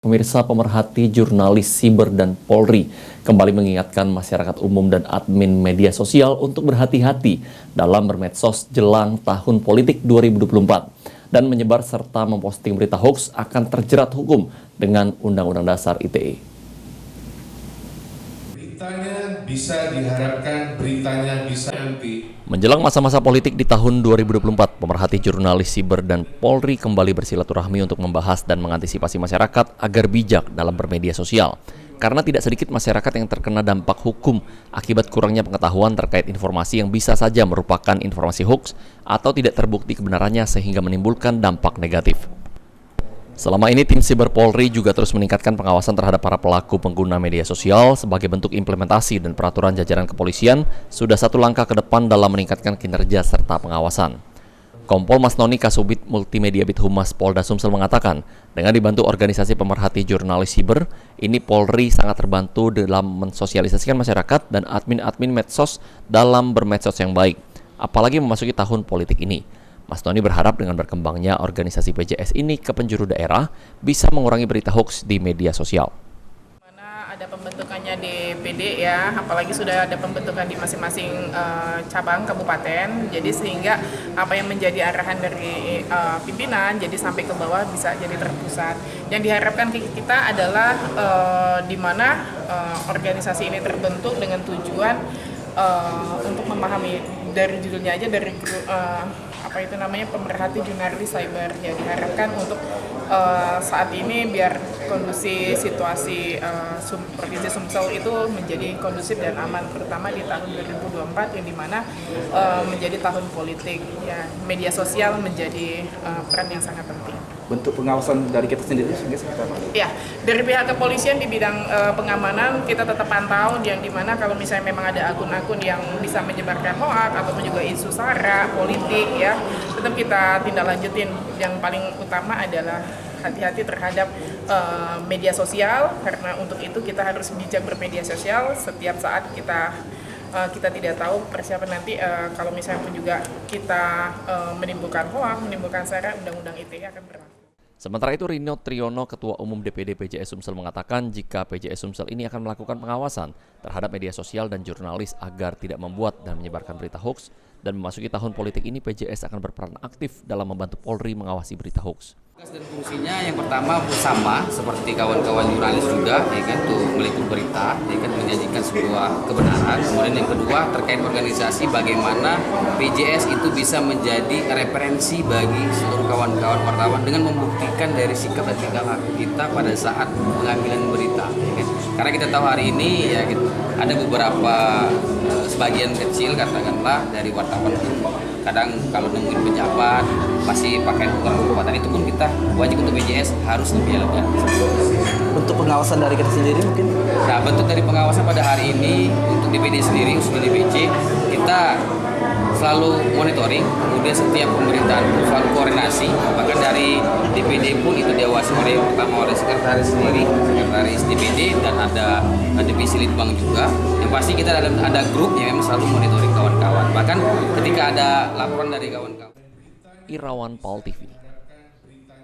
Pemirsa, pemerhati jurnalis siber dan Polri kembali mengingatkan masyarakat umum dan admin media sosial untuk berhati-hati dalam bermedsos jelang tahun politik 2024 dan menyebar serta memposting berita hoax akan terjerat hukum dengan Undang-Undang Dasar ITE. Beritanya bisa diharapkan, beritanya bisa nanti. Menjelang masa-masa politik di tahun 2024, pemerhati jurnalis siber dan Polri kembali bersilaturahmi untuk membahas dan mengantisipasi masyarakat agar bijak dalam bermedia sosial. Karena tidak sedikit masyarakat yang terkena dampak hukum akibat kurangnya pengetahuan terkait informasi yang bisa saja merupakan informasi hoax atau tidak terbukti kebenarannya sehingga menimbulkan dampak negatif. Selama ini, tim Siber Polri juga terus meningkatkan pengawasan terhadap para pelaku pengguna media sosial sebagai bentuk implementasi dan peraturan jajaran kepolisian sudah satu langkah ke depan dalam meningkatkan kinerja serta pengawasan. Kompol Mas Noni Kasubit Multimedia Bit Humas Polda Sumsel mengatakan, dengan dibantu organisasi pemerhati jurnalis siber, ini Polri sangat terbantu dalam mensosialisasikan masyarakat dan admin-admin medsos dalam bermedsos yang baik, apalagi memasuki tahun politik ini. Mas Noni berharap dengan berkembangnya organisasi PJS ini ke penjuru daerah bisa mengurangi berita hoax di media sosial. Mana ada pembentukannya di PD ya, apalagi sudah ada pembentukan di masing-masing cabang kabupaten, jadi sehingga apa yang menjadi arahan dari pimpinan jadi sampai ke bawah bisa jadi terpusat. Yang diharapkan kita adalah di mana organisasi ini terbentuk dengan tujuan untuk memahami, dari judulnya aja, dari pemerhati jurnalis cyber, ya diharapkan untuk saat ini biar kondusif situasi Provinsi Sumsel itu menjadi kondusif dan aman, terutama di tahun 2024 yang dimana menjadi tahun politik, ya media sosial menjadi peran yang sangat penting. Bentuk pengawasan dari kita sendiri seperti apa? Ya, dari pihak kepolisian di bidang pengamanan kita tetap pantau, yang dimana kalau misalnya memang ada akun-akun yang bisa menyebarkan hoax ataupun juga isu sara politik, ya tetap kita tindak lanjutin. Yang paling utama adalah hati-hati terhadap media sosial, karena untuk itu kita harus bijak bermedia sosial. Setiap saat kita tidak tahu persiapan nanti kalau misalnya pun juga kita menimbulkan hoax, menimbulkan sara, undang-undang ITE akan berlaku. Sementara itu, Rino Triyono, Ketua Umum DPD PJS Sumsel mengatakan jika PJS Sumsel ini akan melakukan pengawasan terhadap media sosial dan jurnalis agar tidak membuat dan menyebarkan berita hoax, dan memasuki tahun politik ini PJS akan berperan aktif dalam membantu Polri mengawasi berita hoax. Tugas dan fungsinya yang pertama sama seperti kawan-kawan jurnalis juga, ya kan, untuk meliput berita, ya kan, menyajikan sebuah kebenaran. Kemudian yang kedua terkait organisasi, bagaimana PJS itu bisa menjadi referensi bagi seluruh kawan-kawan wartawan dengan membuktikan dari sikap dan tingkah laku kita pada saat pengambilan berita, ya kan. Karena kita tahu hari ini ya gitu, ada beberapa sebagian kecil katakanlah dari wartawan kadang kalau nemuin pejabat masih pakai kekuatan, itu pun kita wajib untuk PJS harus lebih elegan. Bentuk pengawasan dari kita sendiri mungkin? Nah, bentuk dari pengawasan pada hari ini untuk DPD sendiri, khususnya DPC, kita selalu monitoring, kemudian setiap pemerintahan selalu koordinasi, bahkan dari DPD pun itu diawasi pertama oleh sekretaris sendiri, sekretaris DPD, dan ada divisi litbang juga. Yang pasti kita ada grup yang memang selalu monitoring kawan-kawan, bahkan ketika ada laporan dari kawan-kawan. Irawan Paul TV.